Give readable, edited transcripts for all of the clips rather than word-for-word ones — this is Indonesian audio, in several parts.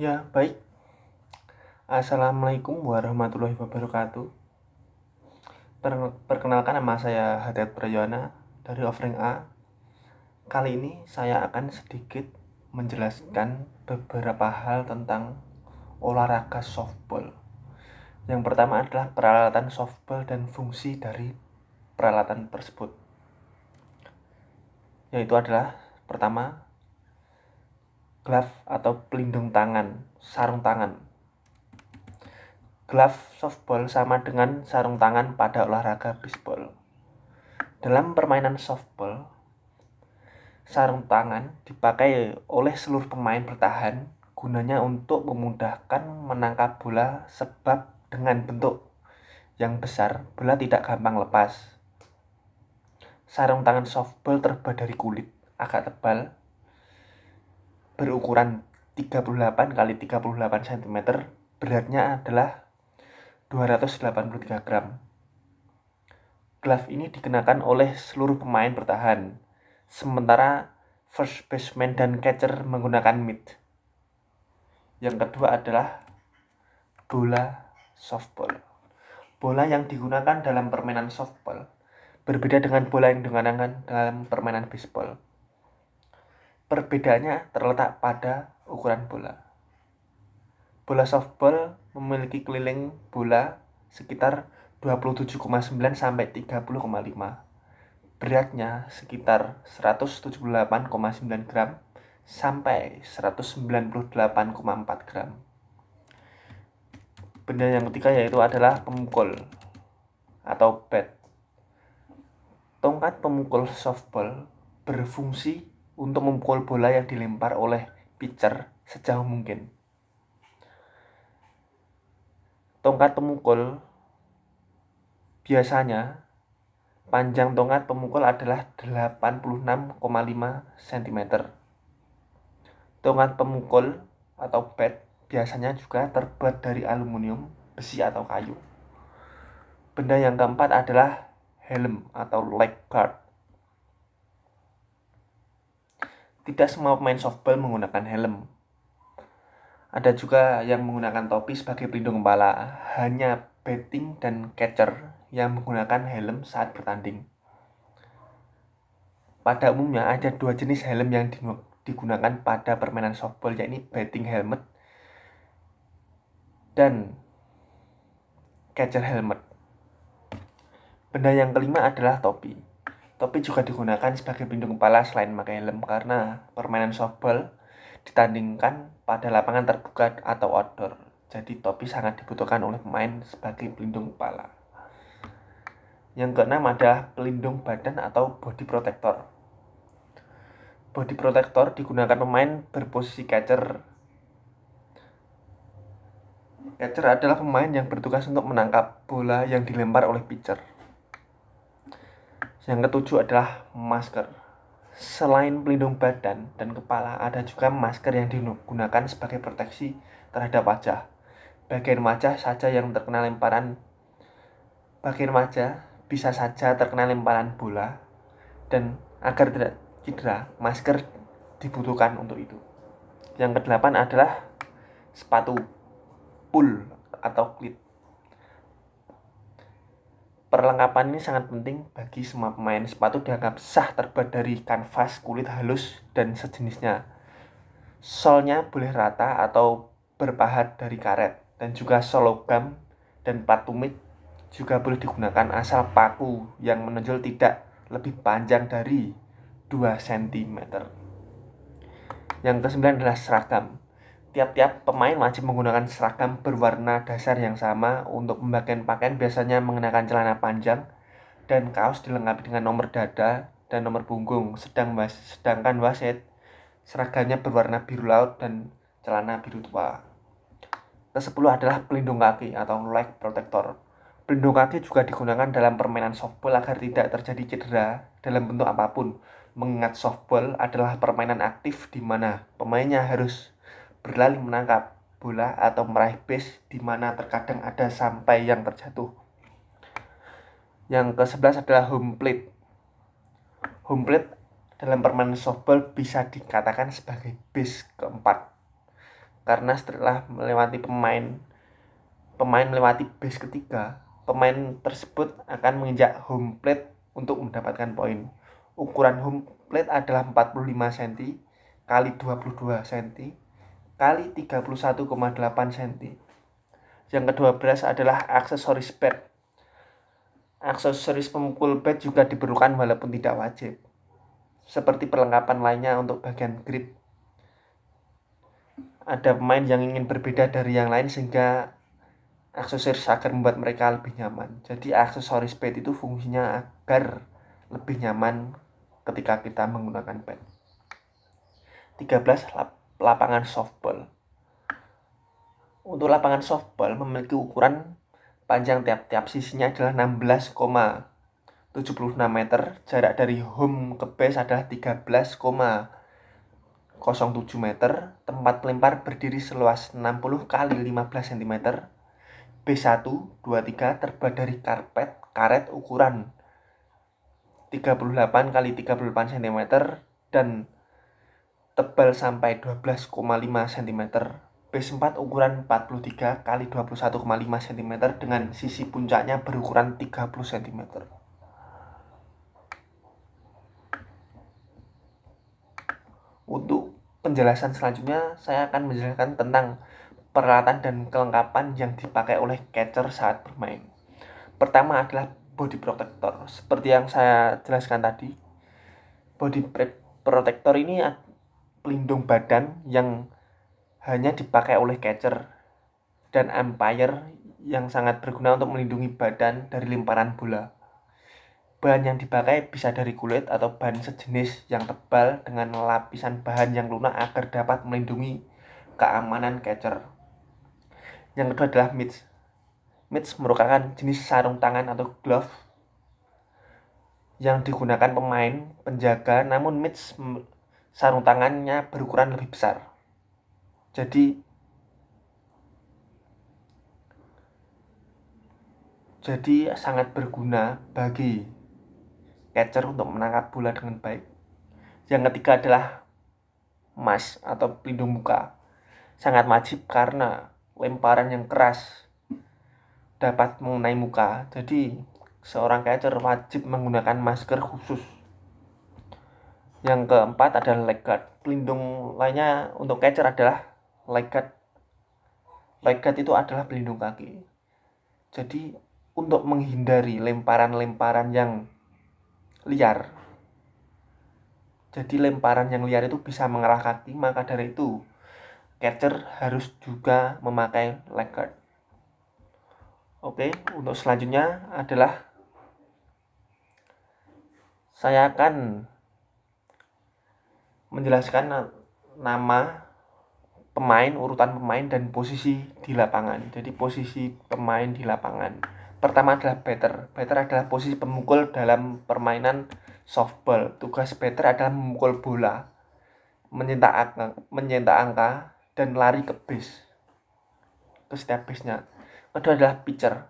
Ya, baik. Assalamualaikum warahmatullahi wabarakatuh. Perkenalkan, nama saya Hadiat Prayona dari Offering A. Kali ini saya akan sedikit menjelaskan beberapa hal tentang olahraga softball. Yang pertama adalah peralatan softball dan fungsi dari peralatan tersebut. Yaitu adalah pertama, glove atau pelindung tangan, sarung tangan. Glove softball sama dengan sarung tangan pada olahraga bisbol. Dalam permainan softball, sarung tangan dipakai oleh seluruh pemain bertahan gunanya untuk memudahkan menangkap bola, sebab dengan bentuk yang besar, bola tidak gampang lepas. Sarung tangan softball terbuat dari kulit agak tebal, berukuran 38 x 38 cm, beratnya adalah 283 gram. Glove ini dikenakan oleh seluruh pemain bertahan, sementara first baseman dan catcher menggunakan mitt. Yang kedua adalah bola softball. Bola yang digunakan dalam permainan softball berbeda dengan bola yang digunakan dalam permainan baseball. Perbedaannya terletak pada ukuran bola. Bola softball memiliki keliling bola sekitar 27,9 sampai 30,5. Beratnya sekitar 178,9 gram sampai 198,4 gram. Benda yang ketiga yaitu adalah pemukul atau bat. Tongkat pemukul softball berfungsi untuk memukul bola yang dilempar oleh pitcher sejauh mungkin. Tongkat pemukul biasanya panjang tongkat pemukul adalah 86,5 cm. Tongkat pemukul atau bat biasanya juga terbuat dari aluminium, besi atau kayu. Benda yang keempat adalah helm atau leg guard. Tidak semua pemain softball menggunakan helm. Ada juga yang menggunakan topi sebagai pelindung kepala. Hanya batting dan catcher yang menggunakan helm saat bertanding. Pada umumnya ada dua jenis helm yang digunakan pada permainan softball, yakni batting helmet dan catcher helmet. Benda yang kelima adalah topi. Topi juga digunakan sebagai pelindung kepala selain memakai helm, karena permainan softball ditandingkan pada lapangan terbuka atau outdoor. Jadi topi sangat dibutuhkan oleh pemain sebagai pelindung kepala. Yang keenam adalah pelindung badan atau body protector. Body protector digunakan pemain berposisi catcher. Catcher adalah pemain yang bertugas untuk menangkap bola yang dilempar oleh pitcher. Yang ketujuh adalah masker. Selain pelindung badan dan kepala, ada juga masker yang digunakan sebagai proteksi terhadap wajah. Bagian wajah bisa saja terkena lemparan bola, dan agar tidak cedera, masker dibutuhkan untuk itu. Yang kedelapan adalah sepatu pull atau cleat. Perlengkapan ini sangat penting bagi semua pemain. Sepatu dianggap sah terbuat dari kanvas, kulit halus, dan sejenisnya. Solnya boleh rata atau berpahat dari karet, dan juga sol logam dan plat tumit juga boleh digunakan asal paku yang menonjol tidak lebih panjang dari 2 cm. Yang kesembilan adalah seragam. Tiap-tiap pemain wajib menggunakan seragam berwarna dasar yang sama. Untuk pembagian pakaian biasanya mengenakan celana panjang dan kaos dilengkapi dengan nomor dada dan nomor punggung. Sedangkan wasit seragamnya berwarna biru laut dan celana biru tua. Ke-10 adalah pelindung kaki atau leg protector. Pelindung kaki juga digunakan dalam permainan softball agar tidak terjadi cedera dalam bentuk apapun. Mengingat softball adalah permainan aktif di mana pemainnya harus berlari menangkap bola atau meraih base, di mana terkadang ada sampai yang terjatuh. Yang ke-11 adalah home plate. Home plate dalam permainan softball bisa dikatakan sebagai base keempat. karena setelah pemain melewati base ketiga, pemain tersebut akan menginjak home plate untuk mendapatkan poin. Ukuran home plate adalah 45 cm kali 22 cm kali 31,8 cm. Yang ke-12 adalah aksesoris bat. Aksesoris pemukul bat juga diperlukan walaupun tidak wajib, seperti perlengkapan lainnya untuk bagian grip. Ada pemain yang ingin berbeda dari yang lain sehingga aksesoris agar membuat mereka lebih nyaman. Jadi aksesoris bat itu fungsinya agar lebih nyaman ketika kita menggunakan bat. 13. Lapangan softball. Untuk lapangan softball memiliki ukuran panjang tiap-tiap sisinya adalah 16,76 meter. Jarak dari home ke base adalah 13,07 meter. Tempat pelempar berdiri seluas 60 kali 15 cm. B1, 2, 3 terbuat dari karet ukuran 38 kali 38 cm dan tebal sampai 12,5 cm. B4 ukuran 43 kali 21,5 cm dengan sisi puncaknya berukuran 30 cm. Untuk penjelasan selanjutnya, saya akan menjelaskan tentang peralatan dan kelengkapan yang dipakai oleh catcher saat bermain. Pertama adalah body protector. Seperti yang saya jelaskan tadi, body protector ini pelindung badan yang hanya dipakai oleh catcher dan umpire yang sangat berguna untuk melindungi badan dari lemparan bola. Bahan yang dipakai bisa dari kulit atau bahan sejenis yang tebal dengan lapisan bahan yang lunak agar dapat melindungi keamanan catcher. Yang kedua adalah mitts. Mitts merupakan jenis sarung tangan atau glove yang digunakan pemain penjaga, namun mitts sarung tangannya berukuran lebih besar. Jadi sangat berguna bagi catcher untuk menangkap bola dengan baik. Yang ketiga adalah mask atau pelindung muka. Sangat wajib karena lemparan yang keras dapat mengenai muka. Jadi seorang catcher wajib menggunakan masker khusus. Yang keempat adalah leg guard. Pelindung lainnya untuk catcher adalah leg guard. Leg guard itu adalah pelindung kaki. Jadi untuk menghindari lemparan-lemparan yang liar. Jadi lemparan yang liar itu bisa mengarah kaki, maka dari itu catcher harus juga memakai leg guard. Oke, untuk selanjutnya adalah saya akan menjelaskan nama pemain, urutan pemain dan posisi di lapangan. Jadi posisi pemain di lapangan. Pertama adalah batter. Batter adalah posisi pemukul dalam permainan softball. Tugas batter adalah memukul bola, mencetak angka dan lari ke base, ke setiap base-nya. Kedua adalah pitcher.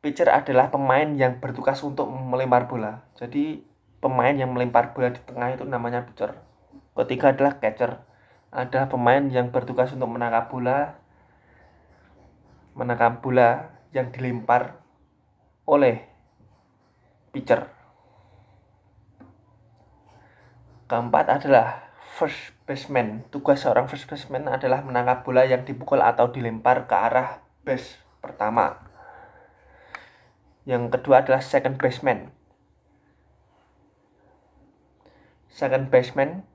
Pitcher adalah pemain yang bertugas untuk melempar bola. Jadi pemain yang melempar bola di tengah itu namanya pitcher. Ketiga adalah catcher. Adalah pemain yang bertugas untuk menangkap bola yang dilempar oleh pitcher. Keempat adalah first baseman. Tugas seorang first baseman adalah menangkap bola yang dipukul atau dilempar ke arah base pertama. Yang kedua adalah second baseman. Second baseman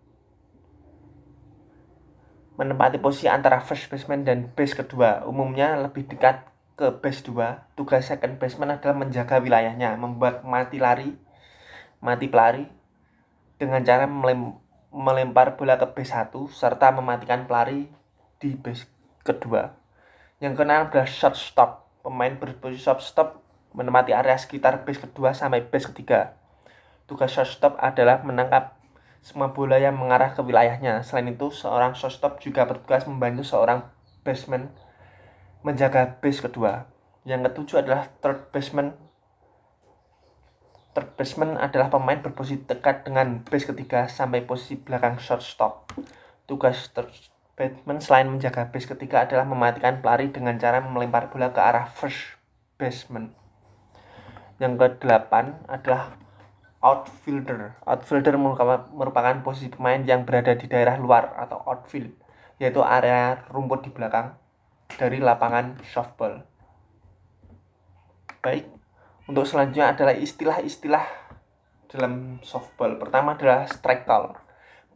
menempati posisi antara first baseman dan base kedua, umumnya lebih dekat ke base 2. Tugas second baseman adalah menjaga wilayahnya, membuat mati pelari dengan cara melempar bola ke base 1 serta mematikan pelari di base kedua. Yang keenam adalah shortstop. Pemain berposisi shortstop menempati area sekitar base kedua sampai base ketiga. Tugas shortstop adalah menangkap semua bola yang mengarah ke wilayahnya. Selain itu, seorang shortstop juga bertugas membantu seorang baseman menjaga base kedua. Yang ketujuh adalah third baseman. Third baseman adalah pemain berposisi dekat dengan base ketiga sampai posisi belakang shortstop. Tugas third Batman selain menjaga base ketika adalah mematikan pelari dengan cara melempar bola ke arah first baseman. Yang ke-8 adalah outfielder. Outfielder merupakan posisi pemain yang berada di daerah luar atau outfield, yaitu area rumput di belakang dari lapangan softball. Baik, untuk selanjutnya adalah istilah-istilah dalam softball. Pertama adalah strike call.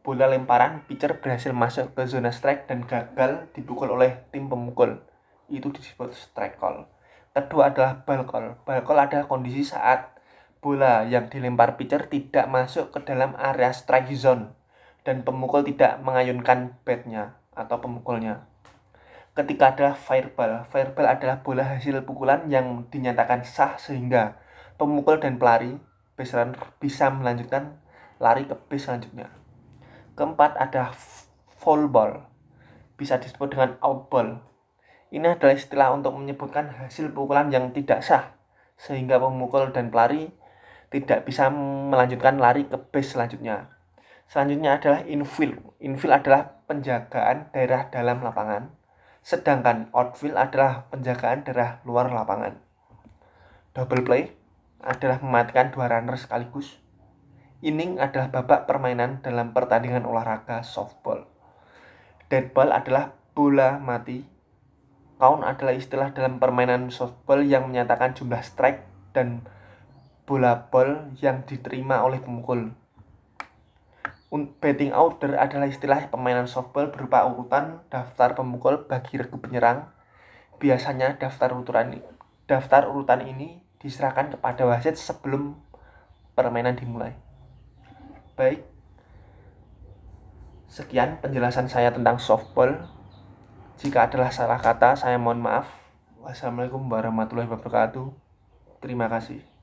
Bola lemparan, pitcher berhasil masuk ke zona strike dan gagal dipukul oleh tim pemukul. Itu disebut strike call. Kedua adalah ball call. Ball call adalah kondisi saat bola yang dilempar pitcher tidak masuk ke dalam area strike zone dan pemukul tidak mengayunkan bat-nya atau pemukulnya. Ketiga adalah fair ball. Fair ball adalah bola hasil pukulan yang dinyatakan sah sehingga pemukul dan pelari base runner bisa melanjutkan lari ke base selanjutnya. Keempat ada foul ball, bisa disebut dengan out ball. Ini adalah istilah untuk menyebutkan hasil pukulan yang tidak sah, sehingga pemukul dan pelari tidak bisa melanjutkan lari ke base selanjutnya. Selanjutnya adalah infield. Infield adalah penjagaan daerah dalam lapangan, sedangkan outfield adalah penjagaan daerah luar lapangan. Double play adalah mematikan 2 runner sekaligus. Inning adalah babak permainan dalam pertandingan olahraga softball. Dead ball adalah bola mati. Count adalah istilah dalam permainan softball yang menyatakan jumlah strike dan bola ball yang diterima oleh pemukul. Batting order adalah istilah permainan softball berupa urutan daftar pemukul bagi regu penyerang. Biasanya daftar urutan ini diserahkan kepada wasit sebelum permainan dimulai. Baik, sekian penjelasan saya tentang softball. Jika adalah salah kata, saya mohon maaf. Wassalamualaikum warahmatullahi wabarakatuh. Terima kasih.